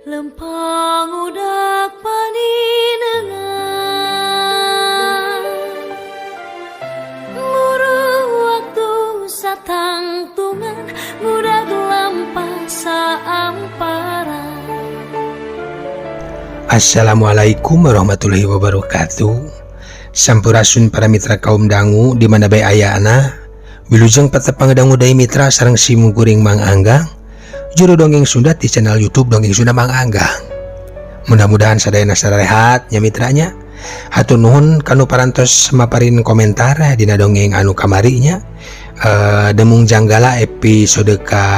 Lempang udak paninengan Muru waktu satangtungan Mudah lampah saampara. Assalamualaikum warahmatullahi wabarakatuh. Sampurasun para mitra kaum dangu di mana bae ayana. Wilujeng patepang dangu dai mitra sareng simu guring Mang Anggang. Juru dongeng Sunda di channel YouTube Dongeng Sunda Mang Anggang. Mudah-mudahan sadayana sarehat nya mitranya. Hatur nuhun kanu parantos maparin komentar dina dongeng anu kamarinya. Demung Janggala episode ka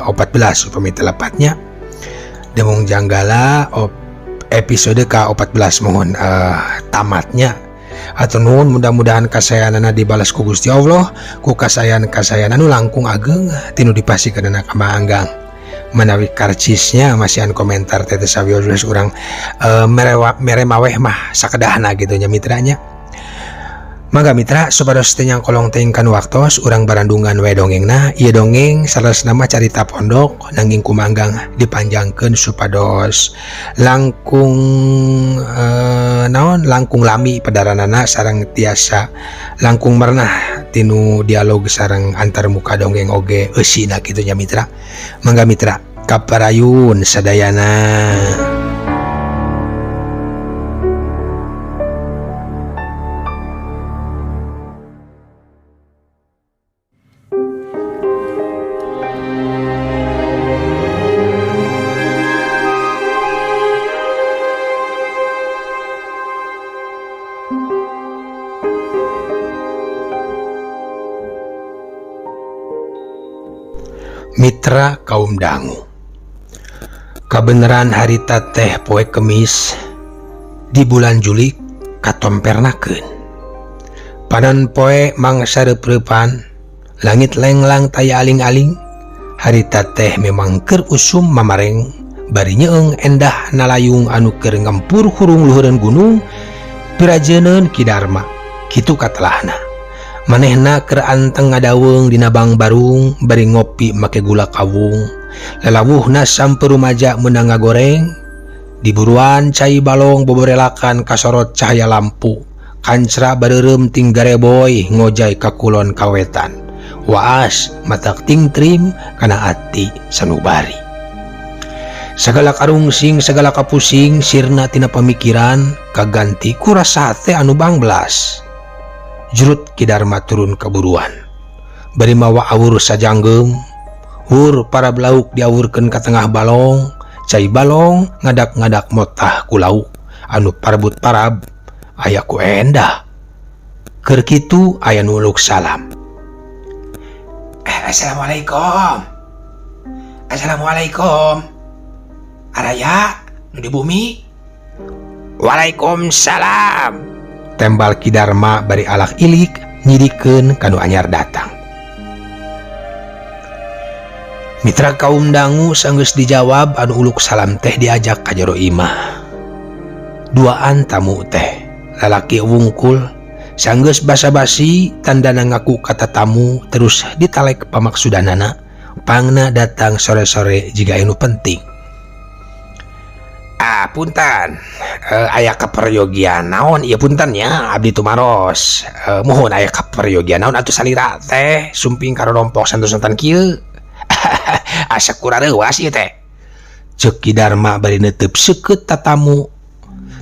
14 upami telepatnya. Demung Janggala episode ke-14 mohon tamatnya. Atau nuhun mudah-mudahan kasayanana dibalas ku Gusti Allah, ku kasayan anu langkung ageng tinu dipasikeun ka Mang Anggang. Menawi karcisnya masihan komentar teh sawios urang mere maweh mah sakedahna gitu nya mitranya. Mangga mitra supados teu nyangkolong teuing kan waktos urang barandungan we dongengna. Ieu dongeng salasna mah carita pondok nanging ku Mang Anggang dipanjangkeun supados langkung langkung lami padaranana sareng tiasa langkung merenah tinu dialog sareng antar muka dongeng oge eusina kitu nya mitra. Mangga mitra kaparayun sadayana. Mitra kaum dangu, kabeneran harita teh poe Kemis di bulan Juli katompernakeun. Padan poe mangsa repreupan langit lenglang taya aling-aling. Harita teh memang keur usum mamareng bari nyeung endah nalayung anu keur ngempur hurung luhureun gunung pirajeuneun Ki Darma kitu katelahna. Manehna keur anteng ngadaweung dina bang barung bari ngopi make gula kawung. Lelawuhna sampe rumaja meunang ngagoreng. Diburuan cai balong boborelakan kasorot cahaya lampu. Kancra bareureum ting gareboy ngojay ka kulon kawetan. Waas matak tingtrim kana ati sanubari. Segala karungsing segala kapusing sirna tina pamikiran kaganti ku rasa teh anu bangbelas. Jurut Ki Darma turun keburuan bari mawa awur sajanggem. Hur para belauk diawurkeun ka tengah balong. Cai balong ngadak-ngadak motah ku lauk anu parebut parab aya ku endah. Keur kitu aya nu uluk salam. Assalamualaikum. Assalamualaikum. Araya nu di bumi. Waalaikumsalam. Tembal Ki Darma bari alak ilik nyidikeun kanu anyar datang. Mitra kaum dangu sanggeus dijawab anu uluk salam teh diajak ka jero imah. Duaan tamu teh lalaki wungkul sanggeus basa-basi tandana ngaku kata tamu terus ditalek pamaksudanana pangna datang sore-sore jika anu penting. Punten aya kaperyogian naon ieu punten nya abdi tumaros. Mohon aya kaperyogian naon atuh salira teh sumping karorompok santos-santan kieu. Asa kurareuwas ieu teh. Ceuk Ki Darma bari neuteub seukeut tatamu.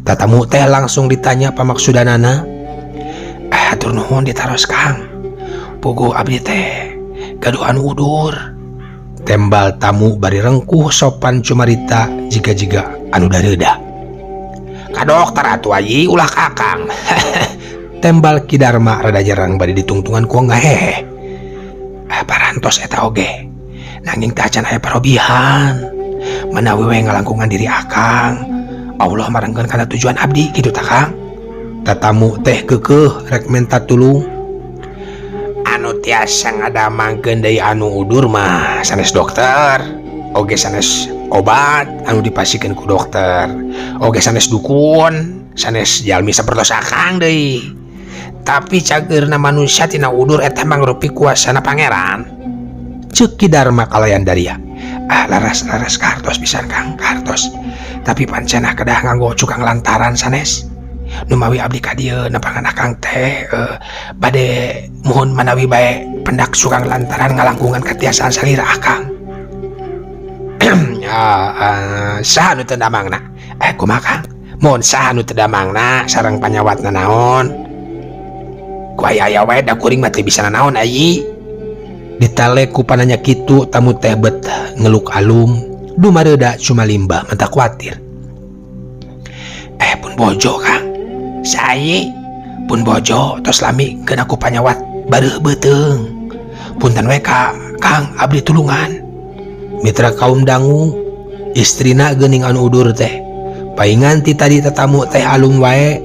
Tatamu teh langsung ditanya pamaksudanana. Hatur nuhun ditaros Kang. Puguh abdi teh gaduh anu udur. Tembal tamu bari rengkuh sopan cumarita jiga-jiga anu dareuda. Ka dokter atuh ayi ulah kakang. Tembal Ki Darma rada jarang bari ditungtungan ku ngahehe. Parantos eta oge. Nanging teh acan aya parobihan. Menawi we ngalangkungan diri akang, Allah marengkeun kana tujuan abdi kitu tah Kang. Tatamu teh keukeuh rek menta tulung. Anu tiasa ngadamangkeun deui anu udur mah sanes dokter, oge sanes obat anu dipasikeun ku dokter, oge sanes dukun, sanes jalmi sapertos akang deui. Tapi cageurna manusia tina udur eta mangrupi kuasana pangeran. Ceuk Ki Darma kalayan daria. laras kartos pisan Kang, kartos. Tapi pancenah kedah nganggo cukang lantaran sanes. Numawi abdi ka dieu nepangan Kang teh bade mohon manawi bae pendak cukang lantaran ngalangkungan katiasaan salira Kang. Saha nu teu damangna? Kumaha Kang? Mohon saha nu teu damangna sareng panyawatna naon? Ku aya wae da kuring mah teu bisa naon ayi. Ditale ku pananya kitu tamu teh bet ngeluk alum dumareda cuma limbah mata kuatir. Pun bojo Kang. Sae pun bojo tos lami keun aku panyawat bareuh beuteung. Punten we Kang abdi tulungan. Mitra kaum dangu istrina geuning anu udur teh paingan ti tadi tetamu teh alum wae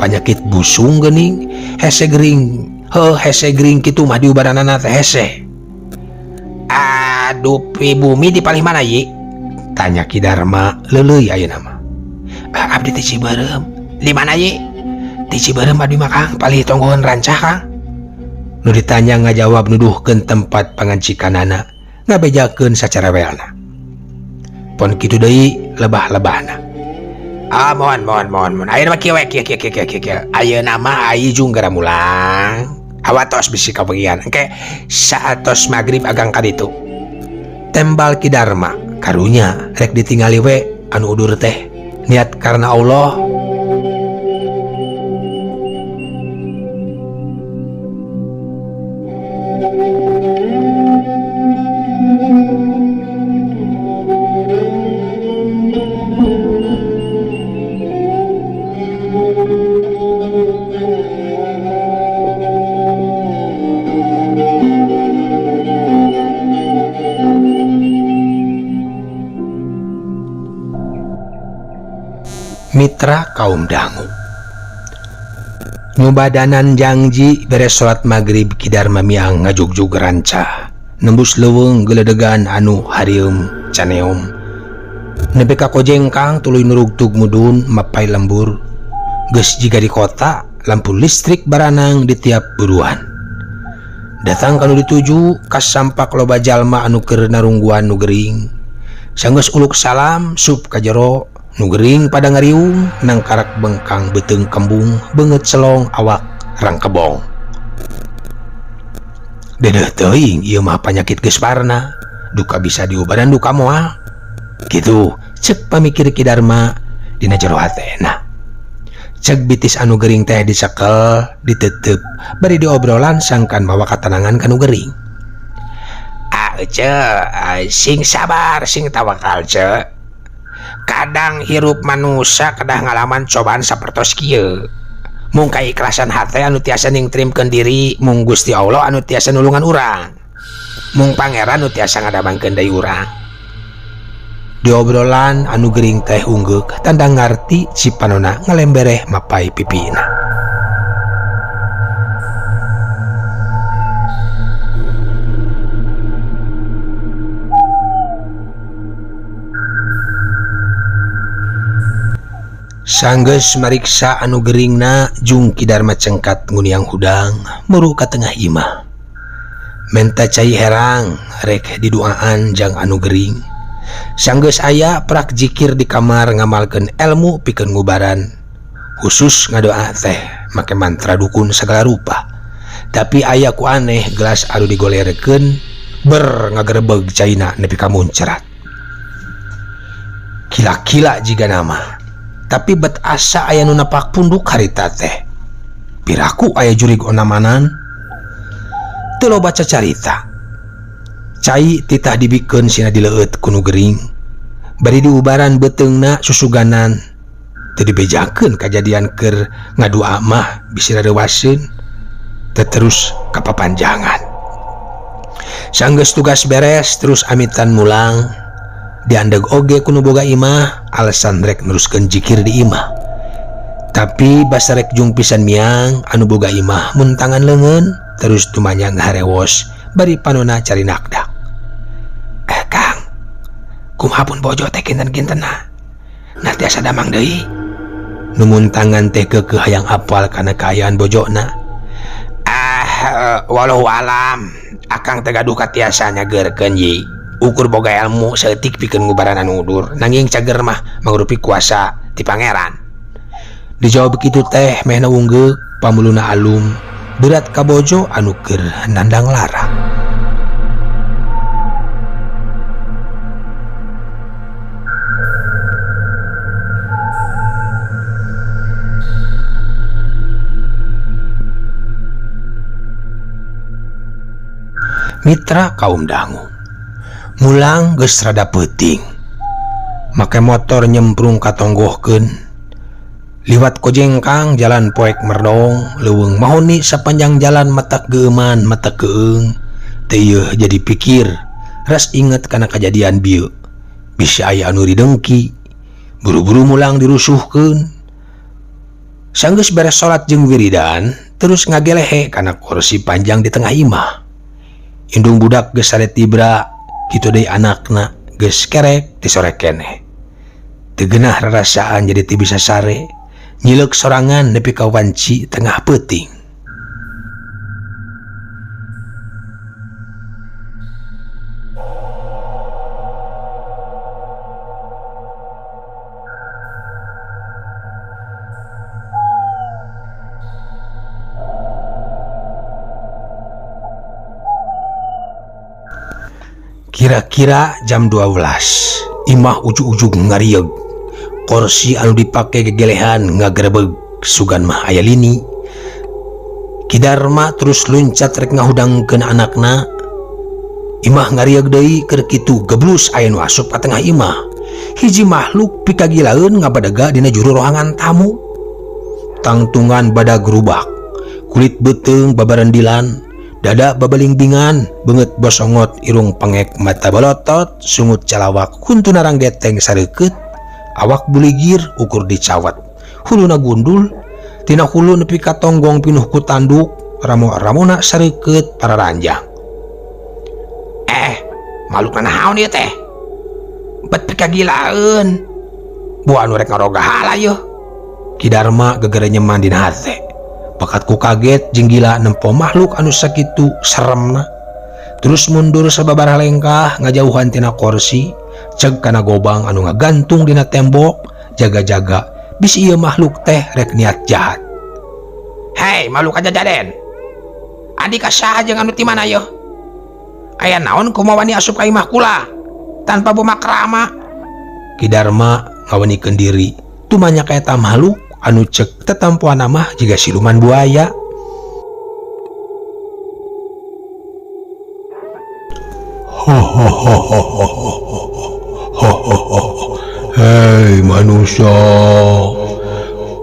panyakit busung geuning hese gering kitu mah diubaranana teh hese. Aduh pribumi di palih mana Yi? Tanya Ki Darma leuleuy ayeuna mah. Abdi ti Ciberem. Di mana Yi? Ti Ciberem abdi mah Kang palih tonggohan rancah Kang. Nu ditanya ngajawab nuduhkeun tempat pangancikanana ngabejakeun sacareweana. Pon kitu deui lebah-lebahna. Mohon. Ayeuna mah kieu ayeuna mah ai junggara mulang. Awatos bisi kabagian engke saatos magrib agang kaditu. Tembal Ki Darma karunya rek ditingali we anu udur teh niat karena Allah. Mitra kaum dangu nyubadanan janji beres salat magrib Ki Darma miang ngajugjug rancah nembus leuweung geledegan anu harieum caneum nepi ka Kojeng Kang tuluy nurugtug mudun mapai lembur geus jiga di kota lampu listrik baranang di tiap buruan. Datang kanu dituju kas sampak loba jalma anu keur narungguan nu gering sanggeus uluk salam sup ka jero nu gering pada ngariung nang karak bengkang beteung kembung beungeut selong awak rangkebong. Dedeh teuing ieu mah panyakit geus parna duka bisa diobaran duka moal kitu ceuk pamikir Ki Darma dina jero hatena. Ceuk bitis anu gering teh dicekel diteuteup bari diobrolan sangkan mawa katenangan kanu gering. Sing sabar sing tawakal ceuk. Kadang hirup manusia kedah ngalaman cobaan sapertos kieu. Mung kaikhlasan hate anu tiasa ningtrimkeun diri mung Gusti Allah anu tiasa nulungan urang. Mung pangeran anu tiasa ngadamangkeun deui urang. Di obrolan anu gering teh ungguk tanda ngarti cipanona ngalembereh mapai pipina. Sanggeus mariksa anu geringna jung Ki Darma cengkat nguniang hudang meuru ka tengah imah. Menta cai herang rek diduaan jang anu gering. Sanggeus aya prak jikir di kamar ngamalkeun elmu pikeun ngubaran. Khusus ngadoa teh make mantra dukun segala rupa. Tapi aya ku aneh gelas anu digolerekeun ber ngagerebeg caina nepi ka muncrat. Kila-kila jiga nama. Tapi bet asa aya nu napak punduk harita teh. Piraku aya jurig onamanan. Teu loba cacarita. Cai titah dibikeun sina dileueut ku nu gering. Bari diubaran beteungna susuganan. Teu dibejakeun kajadian keur ngadua mah bisi rareuwaseun. Teu terus kapapanjangan. Sanggeus tugas beres terus amitan mulang. Diandeg oge kuno boga imah alasan rek neruskeun jikir di imah. Tapi basa rek jung pisan miang anu boga imah mun tangan leungeun terus tumanya ngaharewos bari panona cari nakdak. Kang, kumaha pun bojo teh kinten-kintena. Nah tiasa damang deui. Nu mun tangan teh keukeuh hayang apal kana kaayaan bojona. Walau alam, akang teh gaduh ka tiasa nyageurkeun Yi. ukur boga ilmu seetik pikeun ngubaran anu udur nanging cager mah mangrupi kuasa ti pangeran. Dijawab begitu teh mehna unggul pamuluna alum berat kabojo anu keur nandang lara. Mitra kaum dangu mulang geus rada peuting make motor nyemprung katonggohkeun liwat kojengkang jalan poek merdong leuweung mahoni sapanjang jalan matak geuman matak keung teu jadi pikir ras inget kana kejadian bieu bisa aya anu ridengki buru-buru mulang dirusuhkeun sanggeus beres salat jeung wiridan terus ngagelehe kana kursi panjang di tengah imah. Indung budak geus sare tibra kitu deui anakna geus kerek disore keneh teu geunah rarasaan jadi teu bisa sare nyileuk sorangan nepi ka wanci tengah peuting. Kira-kira jam 12 imah ujug-ujug ngarieg kursi anu dipake gegelehan ngagerebeg sugan mah aya lini. Kidarma terus luncat rek ngahudangkeun anakna. Imah ngarieg deui keur kitu geblus aya nu asup ka tengah imah. Hiji makhluk pikagilaeun ngabadaga dina juru rohangan tamu. Tangtungan badag rubak, kulit beuteung babarendilan, dada babalinggingan, beungeut bosongot irung pengek mata balotot, sungut calawak kuntuna narang deteng sareukeut. Awak buligir ukur dicawat, huluna gundul, tina hulu nepi ka tonggong pinuh ku tanduk, ramo-ramona sareukeut para ranjang. Maluk naon ieu teh? Bet pikagilaeun. Bu anu rek ngaroga hala yeuh. Kidarma gegere nyeman dina hate. Bakat ku kaget jeung gila nempo makhluk anu sakitu seremna. Terus mundur sababaraha lengkah ngajauhan tina kursi. Ceg kana gobang anu ngagantung dina tembok jaga-jaga bisi ieu makhluk teh rek niat jahat. Hei makhluk aja jaden, adi ka saha jeung anu ti mana yeuh? Aya naon kumaha wani asup ka imah kula tanpa bumakrama? Kidarma ngawanikeun diri tumanya ka eta makhluk anu cek tetampoana mah jiga siluman buaya. Hei manusia,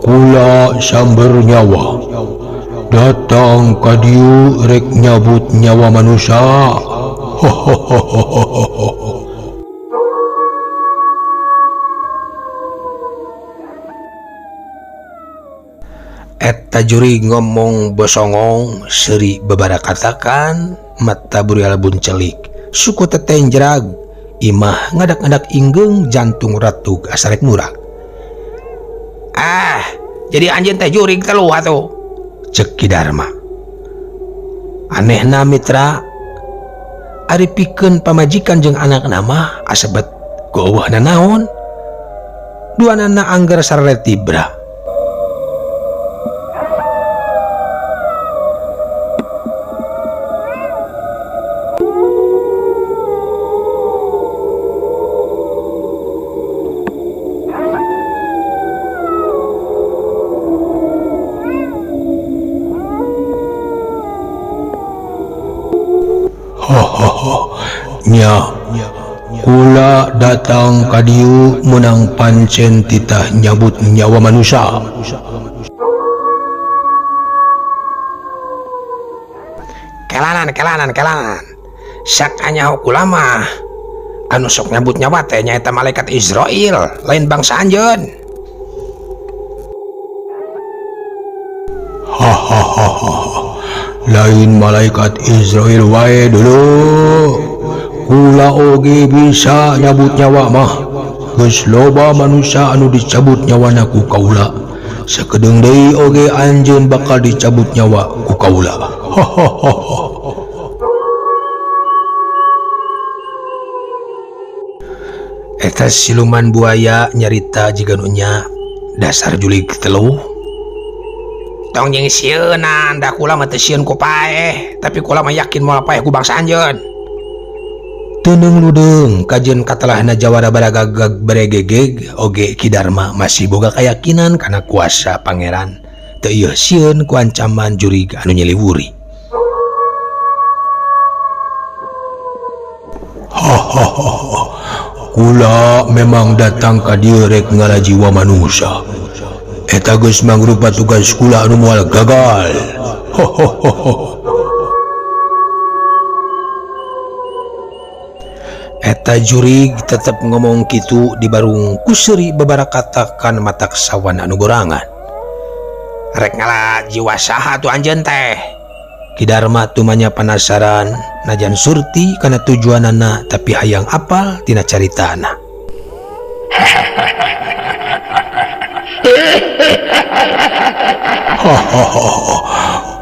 kula samber nyawa datang ka dieu rek nyabut nyawa manusia. Eta juri ngomong bosongong seri babara katakan mata burial buncelik suku teteng jerag imah ngadak-ngadak inggeng jantung ratug asarek murag. Jadi anjeun teh jurig telu atuh, cek Kidarma. Anehna mitra, ari pikeun pamajikan jeung anakna mah asebet ku eueuhna naon? Duanana angger sarere tibra. Nya kula datang ka dieu menang pancen titah nyabut nyawa manusia. Kelanan sak anyaho kula mah anu sok nyabut nyawa teh nyaeta malaikat Israel lain bangsa anjeun. Lain malaikat Israel wae dulu. Kula oge bisa nyabut nyawa mah. Geus loba manusia anu dicabut nyawana ku kaula. Sakedeung deui oge anjeun bakal dicabut nyawa ku kaula. Eta siluman buaya nyarita jiga nunya dasar julig telu. Tong jeung sieunnan da kula mah teu sieun ku paeh, tapi kula mah yakin moal paeh ku bangsa anjeun. Teundeung ludeung kajeun katalahna jawara baragagag baregegeg oge Ki Darma masih boga kayakinan kana kuasa pangeran teu ieu sieun ku ancaman jurig anu nyeliwuri. Kula memang datang ka dieu rek ngala jiwa manusia. Eta geus mangrupa tugas kula anu moal gagal. Eta jurig tetep ngomong kitu di barung kuseri babarakatakan matak sawan anu gorangan. Rek ngala jiwa saha tu anjeun teh? Ki Darma tumanya penasaran najan surti kana tujuanana tapi hayang apal tina caritana.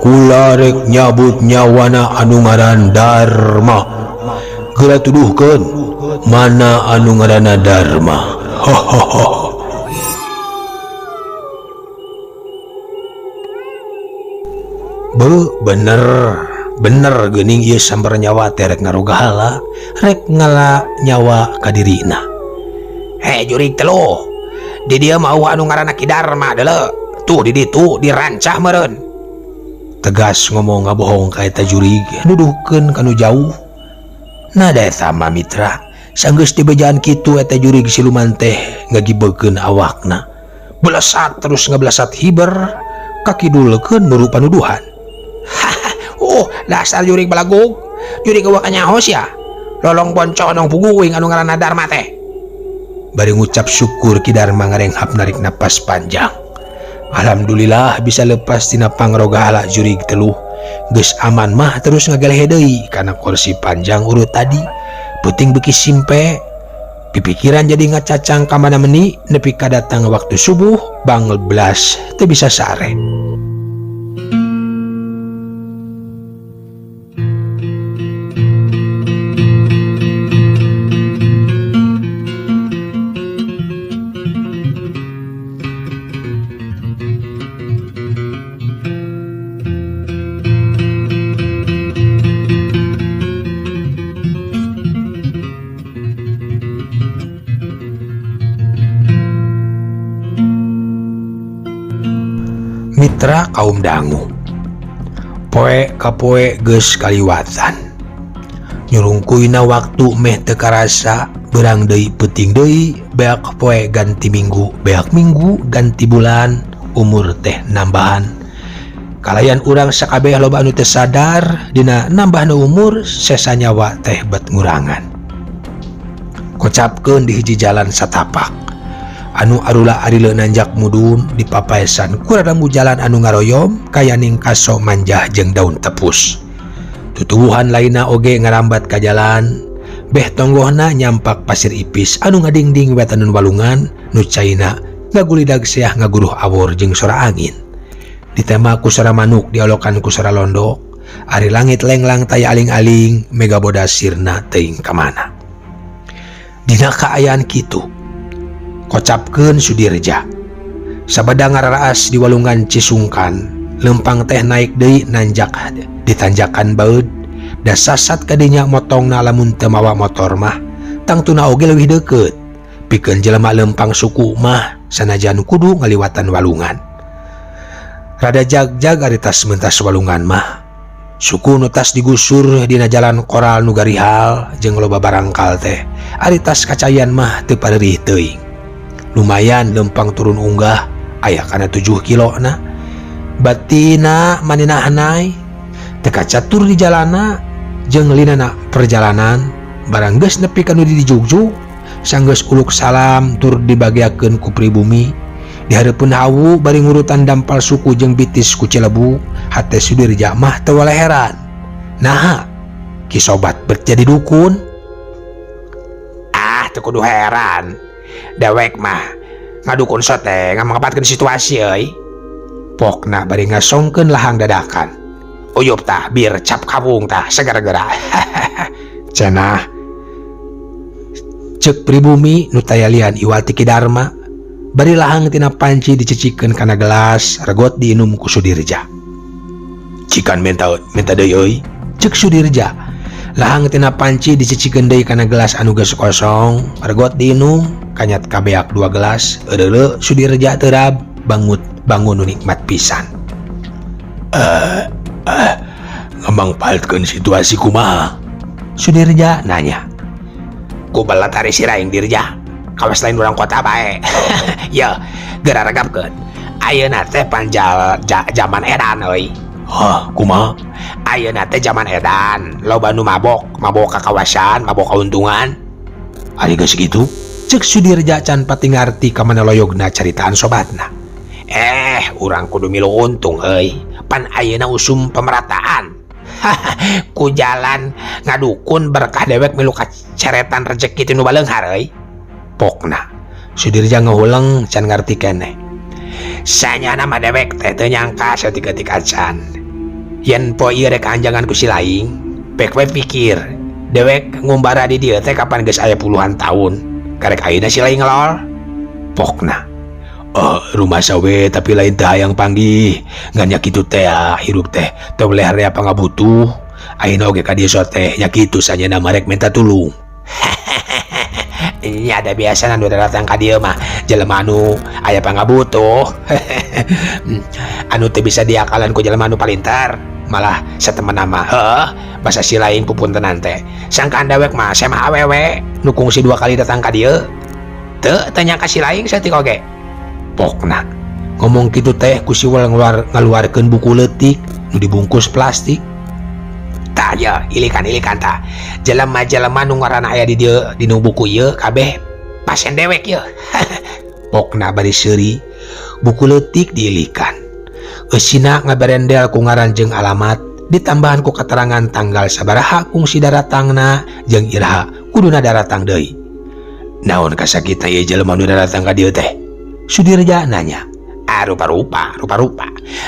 Kula rek nyabut nyawana anu ngaran Darma. Geura tuduhkeun mana anu ngaranna Darma. Bener geuning ieu sambar nyawa teh rek ngarogahala, rek ngala nyawa ka dirina. Jurig telu. Di dieu mah anu ngaranna Ki Darma deuleu. Tuh di ditu dirancah meureun. Tegas ngomong ngabohong ka eta jurig, nuduhkeun kanu jauh. Nada eta mah mitra, sanggeus dibejaan kitu eta jurig siluman teh ngagibeukeun awakna. Belesat terus ngabelasat hiber, kakidulkeun nurupa nuduhan. Dasar jurig balagug, jurig eueuh nyaho sia. Lolong boncok nong puguing anu ngaranna Darma teh. Bari ngucap syukur Ki Darma ngarenghap narik napas panjang. Alhamdulillah bisa lepas tina pangrogahala jurig telu. Geus aman mah terus ngagalehe deui kana kursi panjang urut tadi. Puting beki simpe. Pipikiran jadi ngacacang ka mana meuni nepi ka datang waktu subuh bangel belas teu bisa sare. Mitra kaum dangu, poe ka poe geus kaliwatan. Nyurungkuina waktu meh teu karasa, beurang deui peuting deui, beak poe ganti minggu, beak minggu ganti bulan, umur teh nambahan. Kalayan urang sakabeh loba anu teu sadar dina nambahna umur sesa nyawa teh bet ngurangan. Kocapkeun di hiji jalan satapak. Anu arula arile nanjak mudun dipapaesan kuradamu jalan anu ngaroyom kayaning kaso manjah jeung daun tepus. Tutuwuhan lainna oge ngarambat ka jalan, beh tonggohna nyampak pasir ipis anu ngadingding wetanun walungan nu caina ngagulidag seah ngaguruh awor jeung sora angin. Ditema ku sora manuk diolokan ku sora londok, ari langit lenglang taya aling-aling mega bodas sirna teuing ka mana. Dina kaayaan kitu kocapkeun Sudirja. Sabada ngararaas di walungan Cisungkan, lempang teh naik deui nanjak di tanjakan baeud, da sasat kadinya motongna lamun teu mawa motor mah, tangtuna oge leuwih deukeut. Pikeun jelema lempang suku mah sanajan kudu ngaliwatan walungan. Rada jag-jag ari tas mentas walungan mah. Suku nu tas digusur dina jalan koral nu garihal jeung loba barangkal teh, ari tas kacayan mah teu pareurih teuing. Lumayan lempang turun unggah aya kana 7 kilo na. Batina manina hanai teka catur di jalana jeung linana perjalanan barang geus nepi ka nu di jugjug sanggeus uluk salam tur dibagiakeun ku pribumi. Di hareupeun hawu bari ngurutan dampal suku jeung bitis ku Cilebu, hate Sudirja mah teu waleheran. Naha ki sobat bet jadi dukun? Teu kudu heran. Dewek mah ngadukun sote ngamangpatkeun situasi euy. Pokna bari ngasongkeun lahang dadakan. Uyup tah bir cap kabung tah segara-gara. Cenah Cek pribumi nu tayalian iwal ti Ki Darma bari lahang tina panci dicicikeun kana gelas regot diinum ku Sudirja. Cikan minta deui euy, cek Sudirja. Lahang tina panci dicicikeun deui kana gelas anu geus kosong regot diinum kanyat kabeak 2 gelas. Eureureu Sudirja teu rab bangun nu nikmat pisan. Ngamangpaatkeun situasi kumaha? Sudirja nanya. Ku balat ari siraing Dirja, kawas lain urang kota bae. Ya, geura regapkeun. Ayeuna teh panjal zaman edan euy. Hah, kumaha? Ayeuna teh zaman edan, loba nu mabok ka kawasan, mabok kauntungan. Ari geus kitu? Cek Sudirja can pati ngarti ka mana loyogna caritaan sobatna. Urang kudu milu untung euy. Pan ayeuna usum pemerataan. Ku jalan ngadukun berkah dewek milu kaceretan rezeki tinu baleunghar euy. Pokna Sudirja ngehuleng can ngarti keneh. Sanyana mah dewek teh teu nyangka saeutik-eutik acan. Yen poe ieu rek anjangan ku si Laing, pek we pikir dewek ngumbara di dieu teh kapan geus aya puluhan tahun. Karek ayeuna si Laing ngelol. Pokna Rumah sawe tapi lain teh hayang panggih. Ngan nya kitu teh hirup teh teu boleh area pangabutuh. Ayeuna oge ka dieu teh nya kitu sanyana marek minta tulung. Ini ada biasa nu datang ka dieu mah jelema anu aya pangabutuh. Anu teu bisa diakalan ku jelema anu palintar, malah satemenna mah basa si Laing pupuntenan teh. Sangkaan dewek mah sema awewe nu kungsi 2 kali datang ka dieu. Teu nyangka si Laing saeutik oge. Pokna Ngomong kitu teh ku si Wal ngaluarkeun buku leutik nu dibungkus plastik. Tah ya, ilikan tah. Jelema-jelema nu ngaranna aya di dieu dinu buku ieu kabeh pasien dewek ieu. Pokna bari seuri buku leutik diilikan. Eusina ngaberendel ku ngaran jeung alamat ditambahan ku keterangan tanggal sabaraha kungsi daratangna jeung iraha kuduna daratang deui. Naon kasakitna ieu jelema nu daratang ka dieu teh? Sudirja nanya. Rupa-rupa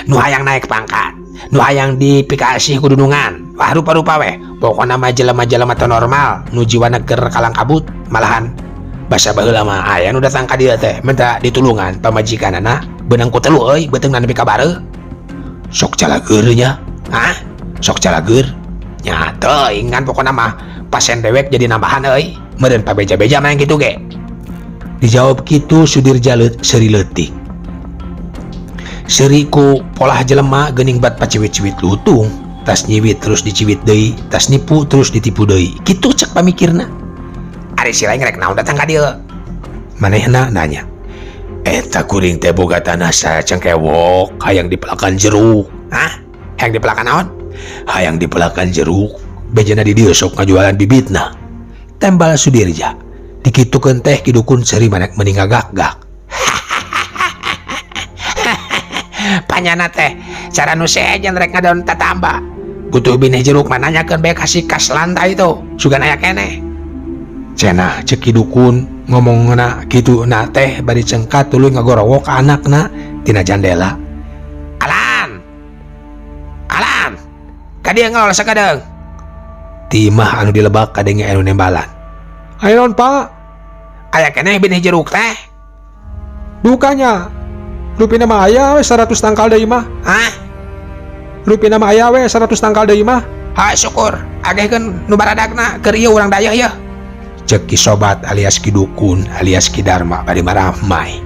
nu hayang naik pangkat, nu hayang dipikasih kudunungan. Wah rupa-rupa weh. Pokona mah jelema-jelema teu normal nu jiwana keur kalang kabut, malahan basa baheula mah aya nu datang ka dieu teh minta ditulungan pamajikanana beunang ku 3 euy beuteungna nepi ka bareu. Sok calageur nya. Sok calageur. Nya teuing ngan pokona mah pasien dewek jadi nambahan euy. Meureun pabeja-beja mah yang kitu ge. Dijawab kitu Sudirja seuri leutik. Seuri ku polah jelema geuning bat paciwit-ciwit lutung, tas nyiwit terus diciwit deui, tas nipu terus ditipu deui. Kitu cek pamikirna. Ari si Laing rek naon datang ka dieu? Manehna nanya. Eta kuring teh boga tanah sacengkewok hayang dipelakan jeruk. Hayang dipelakan naon? Hayang dipelakan jeruk. Bejana di dieu sok ngajualan bibitna. Tembal Sudirja. Dikitukeun teh kidukun seuri manek mending gagak-gak. Panyana teh cara nu sejen rek ngadaon tatamba. Butuh bineh jeruk mah nanyakeun bae kasih kas lantai tuh. Sugan aya keneh. Cenah cek kidukun ngomongna kitu na teh bari cengkat tuluy ngagorowok ka anakna tina jandela. Alan. Ka dieu ngelol sakadeung. Timah anu dilebak kadenge anu nembalan. Ayon pak, Aya keneh bineh jeruk teh. dukanya Lupina mah aya we 100 tangkal deui mah. Lupina mah aya we 100 tangkal deui mah. Syukur agehkeun nu baradagna keur ieu urang dayeuh ya. Cek ki sobat alias ki dukun alias ki Darma bari maramai.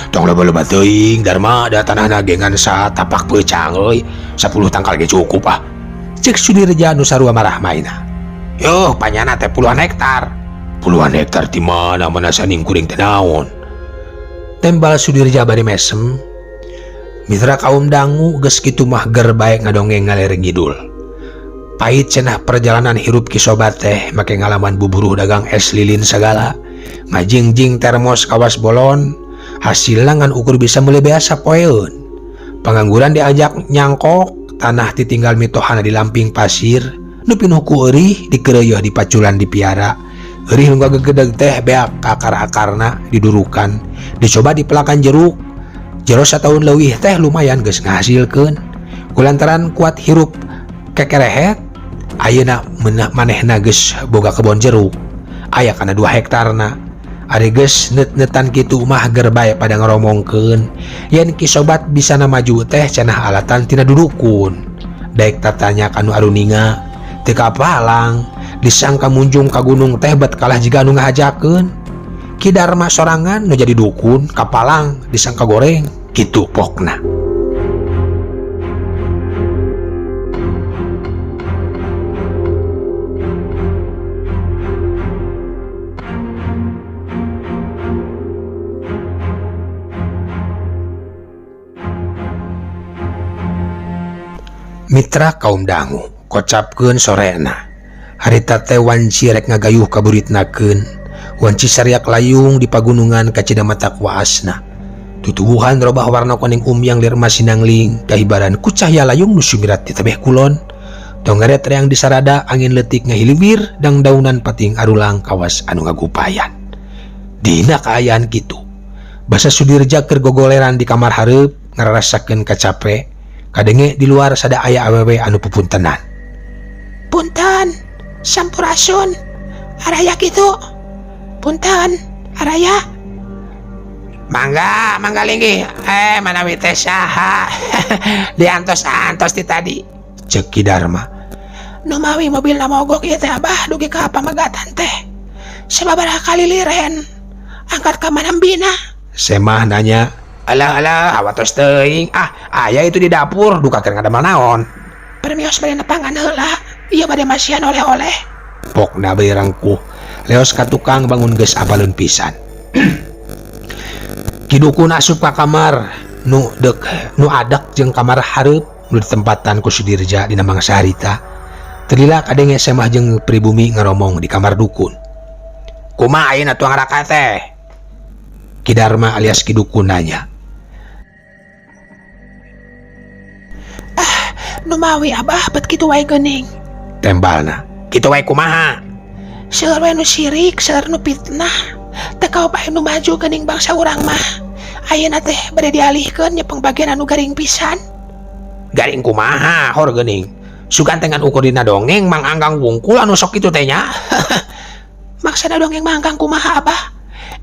Tong loba-loba teuing Darma da tanahna ge ngan satapak peucang euy. 10 tangkal ge cukup Cek Sudirja nu sarua marahmaina. Yuh, panyana teh puluhan hektar. Puluhan hektar di mana saning kuring teh naon? Tembal Sudirja bari mesem. Mitra kaum dangu geus kitu mah ger bae ngadongeng ngalereng ngidul. Pahit cenah perjalanan hirup ki sobat teh make ngalaman buburuh dagang es lilin segala. Ngajingjing termos kawas bolon. Hasilna ngan ukur bisa meuli beasa poeun. Pangangguran diajak nyangkok, tanah ditinggal mitohana di lamping pasir. Nu pinuh ku eurih dikeureuh di paculan dipiara. Eurih nu gagegedeg teh beak ka akar-akarna didurukan. Dicoba dipelakan jeruk. Jero sataun leuwih teh lumayan geus ngahasilkeun. Kulantaran kuat hirup kekerehet, ayeuna manehna geus boga kebon jeruk. aya kana 2 hektarna. Ari geus net-netan kitu mah ger bae pada ngaromongkeun yen ki sobat bisa na maju teh cenah alatan tina dudukun. Daek tatanya kanu aruninga teu kapalang disangka munjung ka gunung teh bet kalah jiga anu ngahajakeun. Ki Darma sorangan nu jadi dukun kapalang disangka goreng kitu pokna. Mitra kaum dangu kocapkeun sorena harita teh wanci rek ngagayuh kaburitnakeun. Wanci sariak layung di pagunungan ka Cidamatak waasna. Tutubuhan robah warna kuning yang lir masinangling kahibaran ku cahya layung nu sumirat di tebeh kulon. Tongeret reang di sarada angin letik ngahilibir dang daunan pating arulang kawas anu ngagupayan. Dina kaayaan kitu basa Sudirja keur gogoleran di kamar hareup ngararasakeun kacape. Kadenge di luar sada aya awewe anu pupuntenan. Punten, sampurasun, araya gitu. Punten, araya. Mangga linggih. Manawi teh saha? Diantos-antos ti tadi. Cek Ki Darma. Nu mawi mobilna mogok ieu teh Abah dugi ka pamagatan teh. Sababaraha kali liren. Angkat ka manambina. Semah nanya. Alah, awatos teuing. Aya itu di dapur, duka keur ngadamel naon. Permios bade nepangan heula. Ieu bade masihan oleh-oleh. Pokna beurangku. Leos ka tukang bangun geus apaleun pisan. Kidukun asup ka kamar nu adak jeung kamar hareup nu ditempatan ku Sudirja dina mangsa harita. Telila kadenge semah jeung pribumi ngaromong di kamar dukun. Kumaha ayeuna tuang raka teh? Ki Darma alias Kidukun nanya. Nu mawi Abah bet kitu wae geuning. Tembalna. Kitu wae kumaha? Seueur we nu sirik, seueur nu fitnah. Teu kaopah nu maju geuning bangsa urang mah. Ayeuna teh bade dialihkeun nyepeng bagian anu garing pisan. Garing kumaha hor geuning? Sugan tengan ukur dina dongeng Mang Anggang wungkul anu sok kitu teh nya. Maksana dongeng Mang Anggang kumaha Abah?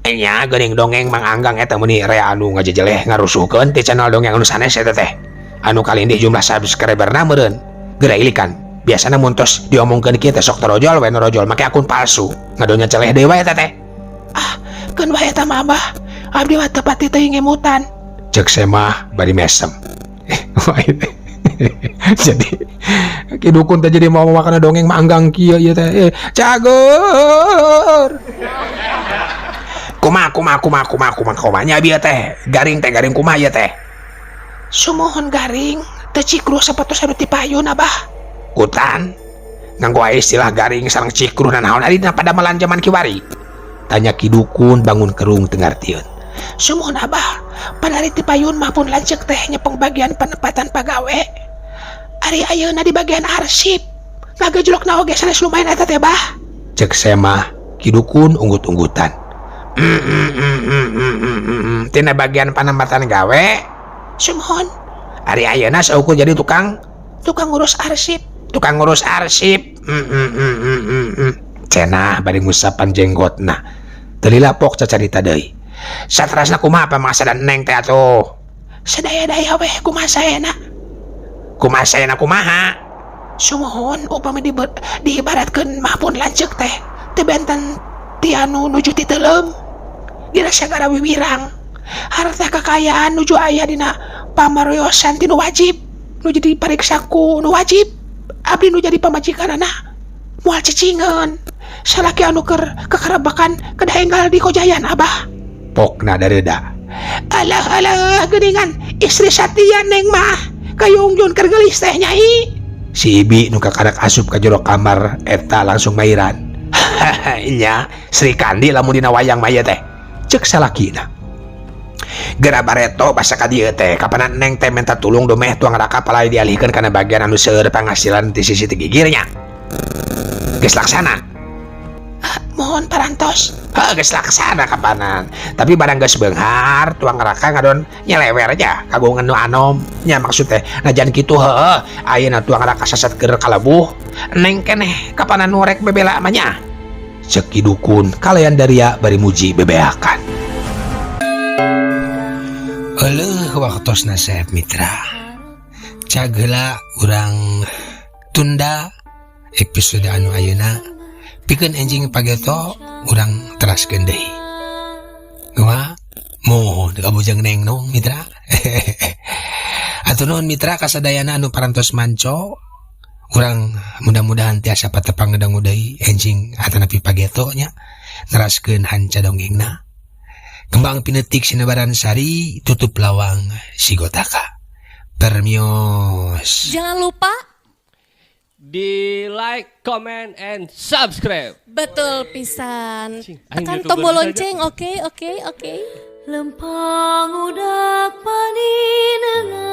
Nya geuning dongeng Mang Anggang eta meuni rea anu ngajejeleh ngarusuhkeun ti channel dongeng anu sanes eta teh. Anu kalindih jumlah subscriberna meureun geura ilikan. Biasana muntos diomongkeun kieu teh sok torojol we norojol make akun palsu. Ngadonya celeh deui wae eta teh. Keun wae eta mah Abah. Abdi mah teu pati teuing ngemutan. Cek Semah bari mesem. Jadi Kidukun teh jadi mau makan dongeng Mang Anggang kieu ieu teh. Cager. Kumaha nya bieu teh. Garing kumaha ieu teh? Sumohon garing, teu cikruh sapatos anu ti payun Abah. Kutan nganggo istilah garing sareng cikruh dan naon adina pada malan zaman kiwari. Tanya Kidukun bangun kerung teu ngartieun. Sumohon Abah, panari ti payun mah pun lanceuk teh nyepeng bagian penempatan pagawe. Ari ayeuna di bagian arsip. Ngagejlokna oge sanes lumayan eta teh Bah. Cek Semah, Kidukun unggut-unggutan. Tina bagian penempatan gawe. Sumohon. Ari ayeuna saukur jadi tukang ngurus arsip. Cenah bari ngusapan jenggotna. Telila pok cacarita deui. Saterasna kumaha pamasadan Neng teh atuh? Sadaya-daya weh kumaha saena. Kumaha? Sumohon upami diibaratkeun mah pun lanceuk teh. Teu benten ti anu nuju ti teuleum. Dina sagara wiwirang. Harta kekayaan nuju aya dina pamariosan ti nu wajib. Nu jadi pariksaku nu wajib. Abdi nu jadi pamajikanana moal cicingeun. Salaki anu keur kekerabakan kedah enggal di kojayan Abah. Pokna dareda. Alah geuningan istri Satya Neng mah kayungjun keur geulis teh nyai. Si Ibi nu kakarak asup ka jero kamar eta langsung mairan. Nya Sri Kandi lamun dina wayang mah teh. Cek salakina. Geura bareto basa ka dieu teh kapanan Neng teh minta tulung domeh tuang raka palai dialihkeun kana bagian anu seueur penghasilan ti sisi gigirnya. Geus laksana. Mohon parantos. Geus laksana kapanan. Tapi barang geus beunghar tuang raka ngadon nyelewer aja kagungan nu anom. Nya maksud teh najan kitu heueuh ayeuna tuang raka sasat keur kalabuh Neng keneh kapanan nu rek bebela mah nya. ceki dukun kalian daria bari muji bebeakan. Eleuh waktosna Saeb Mitra. Cagela urang tunda episode anu ayeuna pikeun enjing pageto urang teraskeun deui. Kumaha? Mohon kabujang neng nong Mitra. Atuh nuhun Mitra kasadayana anu parantos manco. Urang mudah-mudahan tiasa patepang ngedangu deui enjing atanapi pageto nya neraskeun hanca dongengna. Kembang pinetik sinebaran sari tutup lawang sigotaka. Permios. Jangan lupa di like, comment, and subscribe. betul pisan. Aing Tekan YouTuber tombol saja. lonceng, oke. Lempang udak paninengan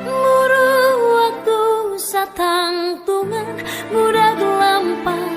Muru waktu satang tungan Mudah lampah